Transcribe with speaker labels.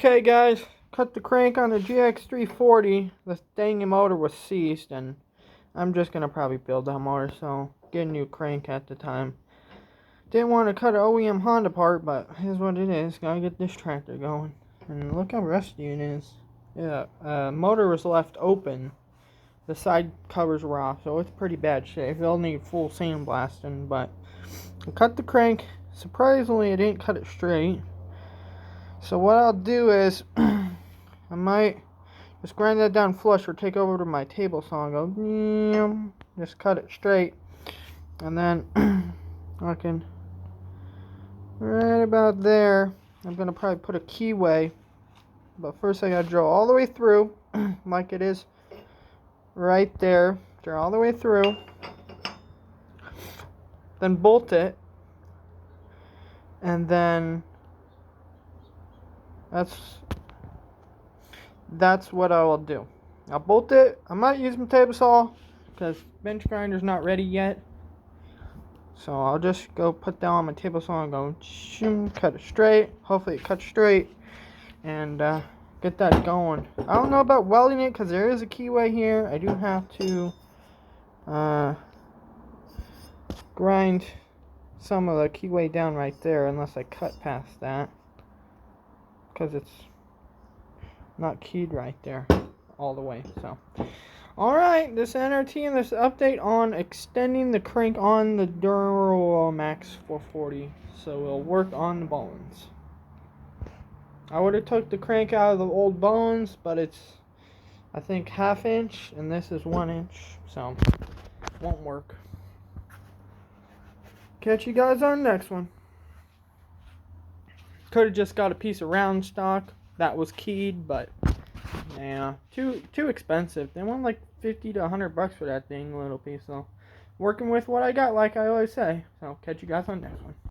Speaker 1: Okay guys, cut the crank on the GX340. The dang motor was seized and I'm just going to probably build that motor, so get a new crank at the time. Didn't want to cut an OEM Honda part, but here's what it is. Gotta get this tractor going. And look how rusty it is. Yeah, motor was left open. The side covers were off, so it's pretty bad shape. It'll need full sandblasting, but I cut the crank. Surprisingly, I didn't cut it straight. So what I'll do is, I might just grind that down flush or take over to my table saw and go, just cut it straight. And then, I can, right about there, I'm going to probably put a keyway. But first I got to drill all the way through, like it is right there. Drill all the way through. Then bolt it. And then that's what I will do. I'll bolt it. I might use my table saw because bench grinder's not ready yet. So I'll just go put that on my table saw and go cut it straight. Hopefully it cuts straight and get that going. I don't know about welding it because there is a keyway here. I do have to grind some of the keyway down right there unless I cut past that, because it's not keyed right there all the way. So alright, this N.R.T. and this update on extending the crank on the Duramax 440, so we'll work on the Bolens. I would have took the crank out of the old Bolens, but it's I think 1/2 inch and this is 1 inch, so won't work. Catch you guys on the next one. Could have just got a piece of round stock that was keyed, but yeah, too expensive. They want like 50 to 100 bucks for that dang little piece. So working with what I got, like I always say. So catch you guys on the next one.